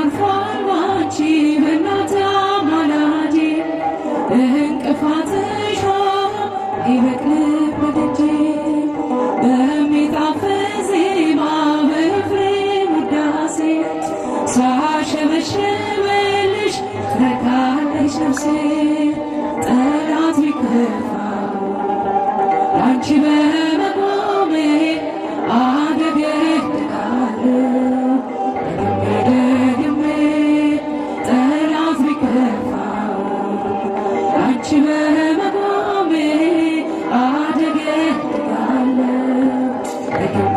አርፏል ባንቺ በእናት አማላጄ እንቅፋትሽ ይበቅል በደጄ በሚጣፍጥ ዜማ በኤፍሬም ውዳሴ ሳሸበሽብልሽ ትረካለች ነፍሴ ጠላት ቢከፋ አንቺ በመቆሜ አገለግልሻለሁ ደግሜ ጠላት ቢከፋ አንቺ በመቆሜ አገለግልሻለሁ ደግሜ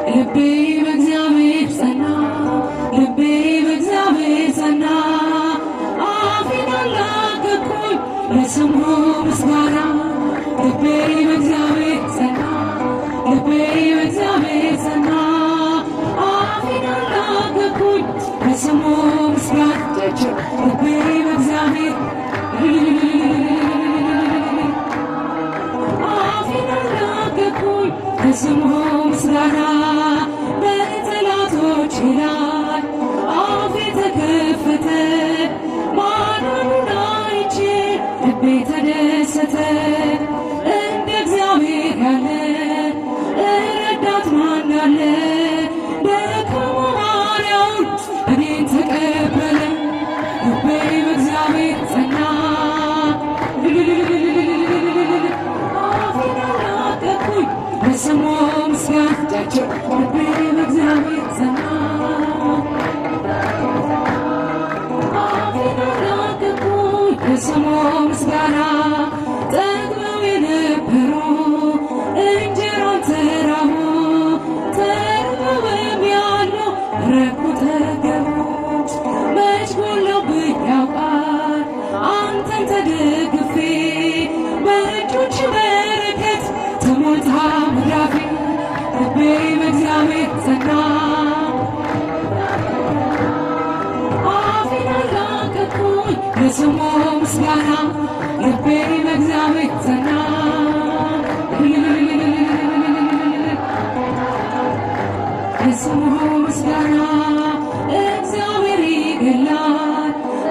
ልቤ በእግዚአብሔር ጸና፣ ልቤ በእግዚአብሔር ጸና። አፌን አላቀቅኩኝ ለስሙ ምስጋና። ልቤ በእግዚአብሔር ጸና፣ ልቤ በእግዚአብሔር ጸና። አፌን አላቀቅኩኝ ለስሙ ምስጋና። ልቤ በእግዚአብሔር አፌን አላቀቅኩኝ ለስሙ ምስጋና። በጠላቶች ላይ አፌ ተከፈተ፣ ማዳኑን አይቼ ልቤ ተደሰተ። እንደ እግዚአብሔር ያለ ረዳት ማን አለ? ደካማ ባሪያውን እኔን ተቀበለ። ልቤ በእግዚአብሔር ጸና፣ አፌን አላቀቅኩኝ ለስሙ ምስጋና። ልቤ በእግዚአብሔር ጸና፣ አፌን አላቀቅኩኝ ለስሙ ምስጋና። ጠግበው የነበሩ እንጀራን ተራቡ፣ ተርበውም ያሉ ረኩ ጠገቡ። መች ጎሎብኝ ያውቃል አንተን ተደግፌ፣ በእጆች በረከት ተሞልታ ምድራፌ። ልቤ በእግዚአብሔር ጸና፣ አፌን አላቀቅኩኝ ለስሙ ምስጋና። ልቤ በእግዚአብሔር ጸና፣ ለስሙ ምስጋና። እግዚአብሔር ይገድላል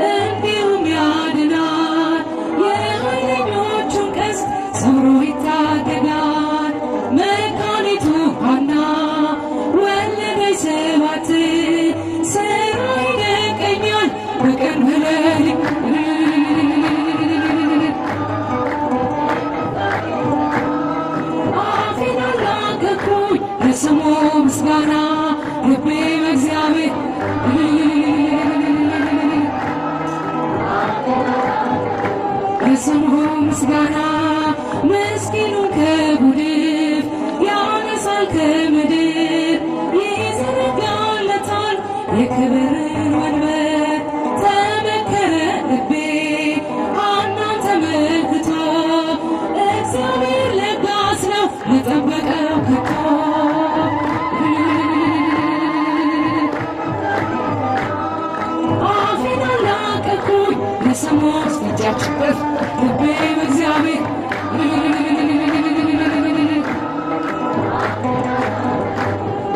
እንዲሁም ያድናል፣ የኃይለኞቹን ቀስት ሰብሮ ይታደጋል። መካኒቱ ሐና ወለደች ሰባት፣ ሥራ ይደንቀኛል በቀን በሌሊት። አፌን አላቀቅኩኝ ለስሙ ምስጋና። ልቤ በእግዚአብሔር ለስሙ ምስጋና። ምስኪኑን ከጉድፍ ያነሳል ከምድር፣ ይዘረጋለታል የክብርን ወንበር። ተመከረ ልቤ ሐናን ተመልክቶ፣ እግዚአብሔር ለጋስ ነው ለጠበቀው ከቶ። አፌን አላቀቅኩኝ ለስሙ እጃችበት። ልቤ በእግዚአብሔር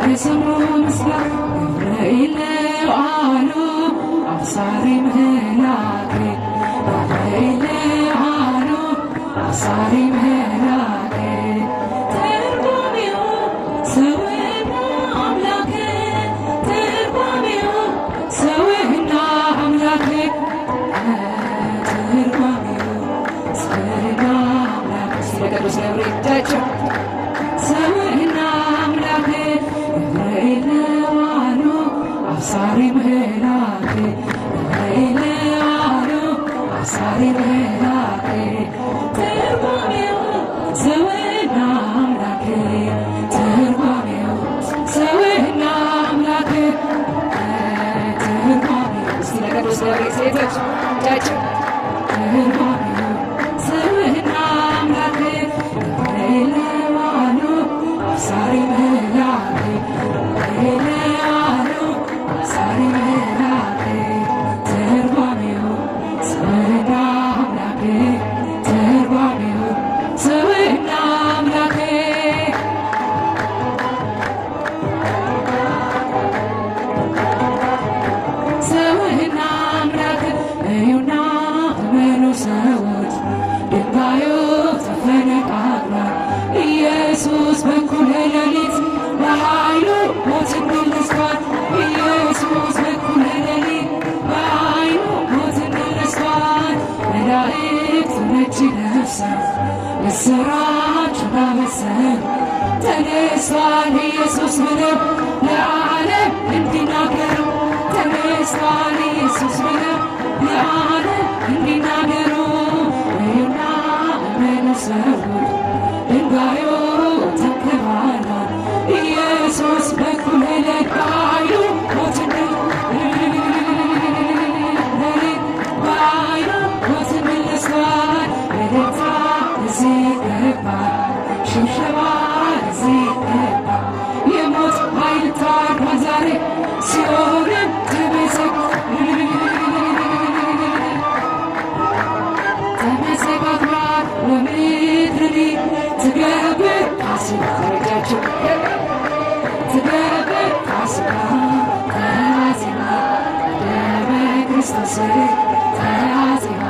ለስሙ ምስጋና። ገብርኤል ነው አሉ አብሳሪ መላኬ፣ ገብርኤል ነው አሉ አብሳሪ መላኬ። ትርጓሜው ሰውና አምላክ፣ ትርጓሜው ሰውና አምላክ፣ ትርጓሜው ሰውና አምላክ። ስለቅዱስ ገብርኤል እጃቸው ሰውና አምላክ። ገብርኤል ነው አሉ አብሳሪ መላኬ፣ ገብርኤል ነው አሉ አብሳሪ መላኬ። ትርጓሜው ሰውና አምላክ፣ ትርጓሜው ሰውና አምላክ። ሴቶች እጃችሁ ተርባቢው ስምህን አምላክ ለዋሉ አብሳሪ መላክ ለዋሉ አብሳሪ መላክ ተርባቢው ስምህን አምላክ ተርባቢው ስምህን አምላክ ስምህን አምላክ እዩና እመኑ ሰዎች ድንጋዩ ተፈነቃቅሏል። ኢየሱስ በኩለ ሌሊት በኃይሉ ሞትን ድል ነስቷል። ኢየሱስ በኩለ ሌሊት በኃይሉ ሞትን ድል ነስቷል። መላእክት ነጭ ለብሰው ምስራቹን አበሰሩ። ተነስቷል ኢየሱስ ብለው ለዓለም እንዲናገሩ ተነስቷል ኢየሱስ ብለው ለዓለም እንዲናገሩ እዩና እመኑ ሰዎች ድንጋዩ ተንከባሏል። ኢየሱስ በኩለ ሌሊት በኃይሉ ሞትን ድል በኃይሉ ሞትን ድል ነስቷል። እልልታ እዚህ ይገባል፣ ሽብሸባ እዚህ ይገባል። የሞት ኃይል ታርዷል ዛሬ ሲኦልም ተመሰቃቅሏል። ወምድርኒ ትገብር ፋሲካ ረጃችሁ ትገብር ፋሲካ ተአዜማ በደመ ክርስቶስ ተአዜማ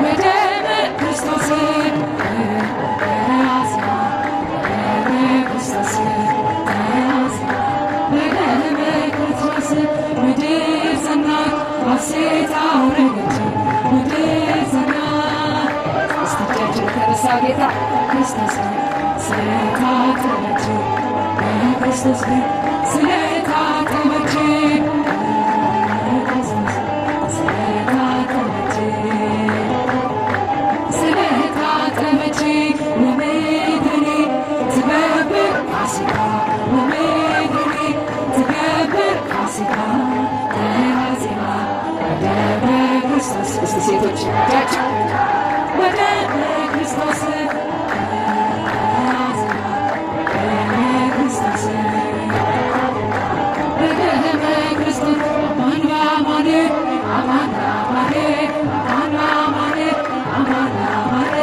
በደመ ክርስቶስ ተአዜማ በደመ ክርስቶስ ተአዜማ በደመ ክርስቶስ ምድር ጸናች ሐሴት አደረገች ምድር ጸናች። እስቲ እጃችሁን ተነሳ ጌታ ክርስቶስ ስለታጠበች በክርስቶስ ስለታጠበች ስለታጠበች ስለታጠበች ወምድርኒ ትገብር ፋሲካ ወምድርኒ ትገብር ፋሲካ ተአዜማ በደመ ክርስቶስ። እስቲ ሴቶች እጃችሁ በደመ ክርስቶስ ተአዜማ በደመ ክርስቶስ በደመ ክርስቶስ አማን በአማን አማን በአማን አማን በአማን አማን በአማን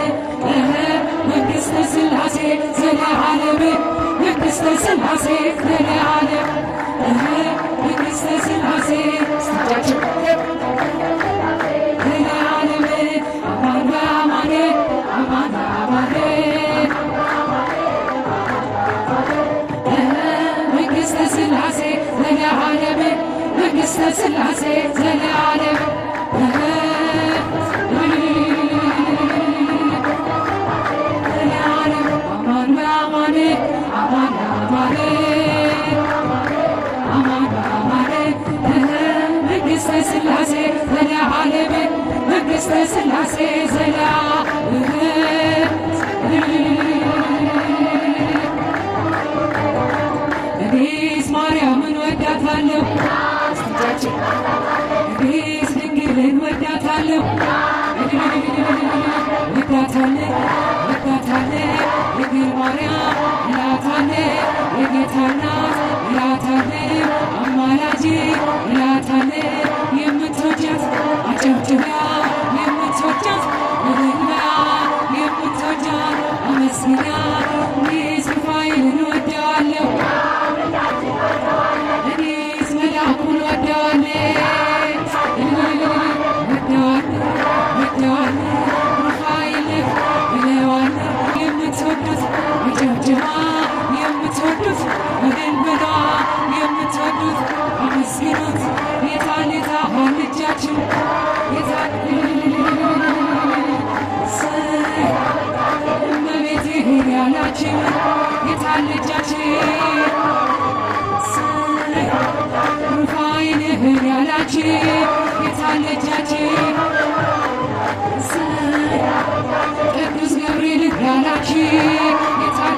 መንግሥተ ሥላሴ ዘለዓለም መንግሥተ ሥላሴ ዘለዓለም መንግሥተ ሥላሴ እጃችሁ ዘለዓለም አማን በአማን አማን በአማን መንግሥተ ሥላሴ ዘለዓለም መንግሥተ ሥላሴ ዘለዓለም ዘለዓለም አማን በአማን አማን በአማን አማን በአማን መንግሥተ ሥላሴ ዘለዓለም መንግሥተ ሥላሴ ዘለዓለም እኔስ ማርያምን ወዳታለሁ እኔስ ድንግልን ወዳታለሁ ወዳታለሁ ወዳታለሁ ድንግል ማርያም እላታለሁ የጌታ እናት እላታለሁ አማላጅ እላታለሁ የምትወጃት አጨብጭቢያ የምትወጃት ወደንበያ የምትወጃት አመስግኛ እኔስ ሩፋኤልን ወዳለሁ እኔስ መልአኩን ወዳለሁ ወዳለሁ ሩፋኤልን እለዋለሁ የምትወዱት አጨብጭባ የምትወዱት ወደንበያ የምትወዱት አመስግኑት ጌታን የታሃን እጃችሁ ጌታን እመቤቴ ያላችሁ ጌታን እጃችሁ ሩፋኤልህን ያላችሁ ጌታን እጃችሁ ቅዱስ ገብርኤል ያላችሁ ጌታን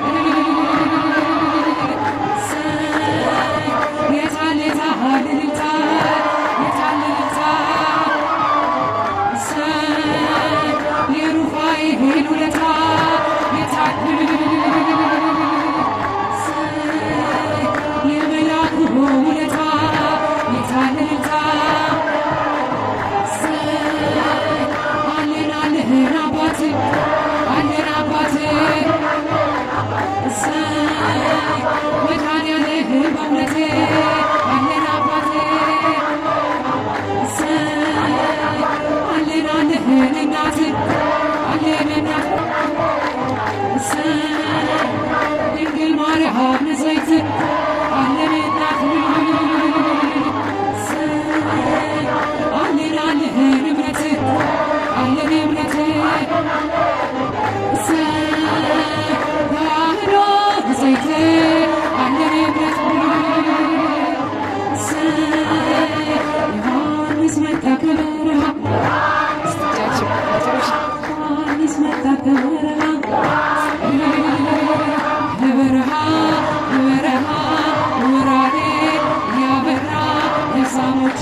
የታል የታሃል እልልታ የታል እልልታ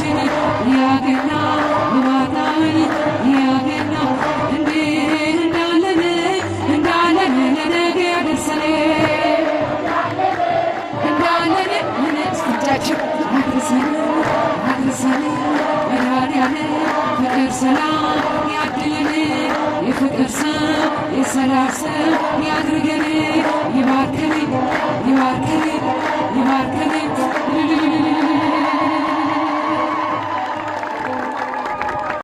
ልባችን ያገና ልባታን ያገና እንዳለን ለነገ ያደርሰን እንዳለን ለነስጃችን አድርሰን መድኃኒዓለም ፍቅር ሰላም ያድለን የፍቅር ሰው የሰላም ሰው ያድርገን